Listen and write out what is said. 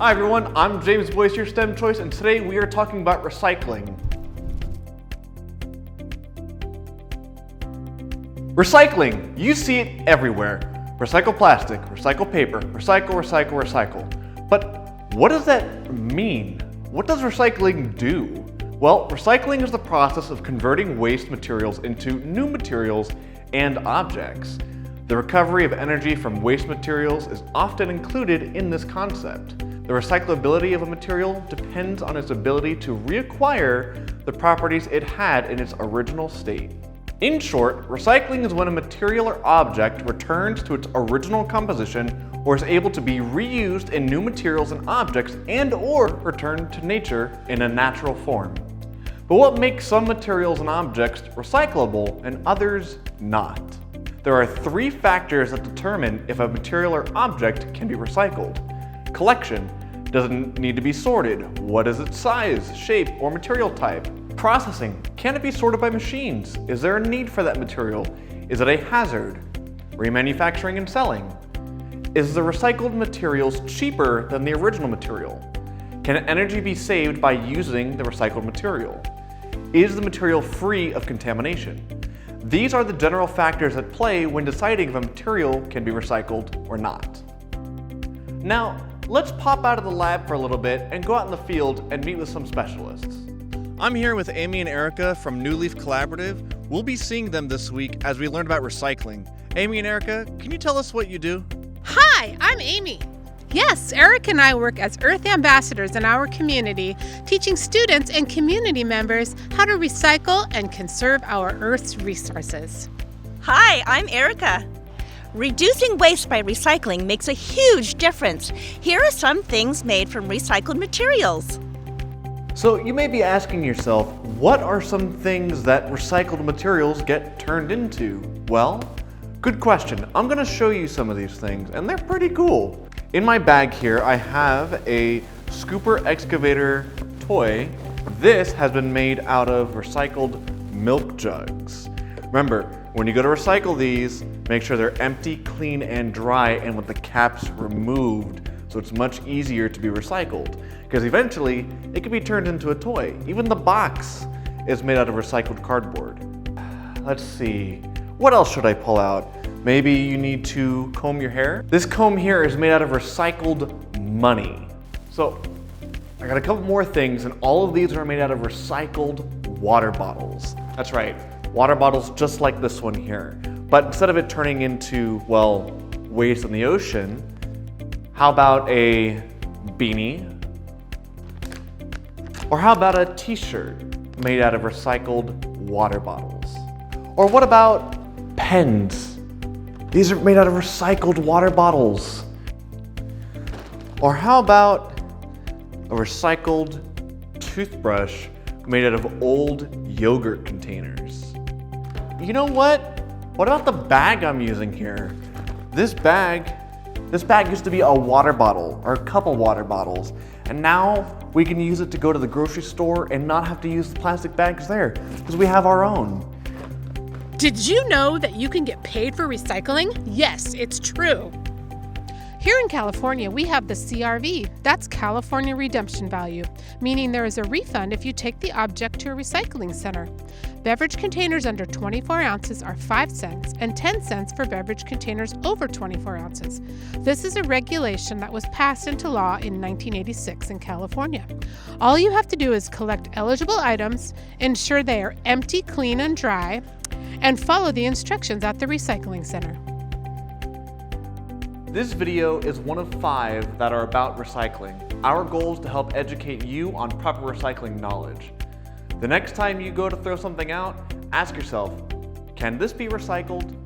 Hi everyone, I'm James Boyce, your STEM choice, and today we are talking about recycling. Recycling, you see it everywhere. Recycle plastic, recycle paper, recycle, recycle, recycle. But what does that mean? What does recycling do? Well, recycling is the process of converting waste materials into new materials and objects. The recovery of energy from waste materials is often included in this concept. The recyclability of a material depends on its ability to reacquire the properties it had in its original state. In short, recycling is when a material or object returns to its original composition or is able to be reused in new materials and objects and/or returned to nature in a natural form. But what makes some materials and objects recyclable and others not? There are three factors that determine if a material or object can be recycled. Collection. Does it need to be sorted? What is its size, shape, or material type? Processing. Can it be sorted by machines? Is there a need for that material? Is it a hazard? Remanufacturing and selling. Is the recycled materials cheaper than the original material? Can energy be saved by using the recycled material? Is the material free of contamination? These are the general factors at play when deciding if a material can be recycled or not. Now, let's pop out of the lab for a little bit and go out in the field and meet with some specialists. I'm here with Amy and Erica from New Leaf Collaborative. We'll be seeing them this week as we learn about recycling. Amy and Erica, can you tell us what you do? Hi, I'm Amy. Yes, Eric and I work as Earth Ambassadors in our community, teaching students and community members how to recycle and conserve our Earth's resources. Hi, I'm Erica. Reducing waste by recycling makes a huge difference. Here are some things made from recycled materials. So you may be asking yourself, what are some things that recycled materials get turned into? Well, good question. I'm going to show you some of these things, and they're pretty cool. In my bag here, I have a scooper excavator toy. This has been made out of recycled milk jugs. Remember, when you go to recycle these, make sure they're empty, clean, and dry, and with the caps removed, so it's much easier to be recycled. Because eventually, it can be turned into a toy. Even the box is made out of recycled cardboard. Let's see, what else should I pull out? Maybe you need to comb your hair. This comb here is made out of recycled money. So I got a couple more things, and all of these are made out of recycled water bottles. That's right, water bottles just like this one here. But instead of it turning into, well, waste in the ocean, how about a beanie? Or how about a t-shirt made out of recycled water bottles? Or what about pens? These are made out of recycled water bottles. Or how about a recycled toothbrush made out of old yogurt containers? You know what? What about the bag I'm using here? This bag used to be a water bottle or a couple water bottles, and now we can use it to go to the grocery store and not have to use the plastic bags there because we have our own. Did you know that you can get paid for recycling? Yes, it's true. Here in California, we have the CRV. That's California Redemption Value, meaning there is a refund if you take the object to a recycling center. Beverage containers under 24 ounces are 5 cents and 10 cents for beverage containers over 24 ounces. This is a regulation that was passed into law in 1986 in California. All you have to do is collect eligible items, ensure they are empty, clean, and dry, and follow the instructions at the recycling center. This video is one of 5 that are about recycling. Our goal is to help educate you on proper recycling knowledge. The next time you go to throw something out, ask yourself, can this be recycled?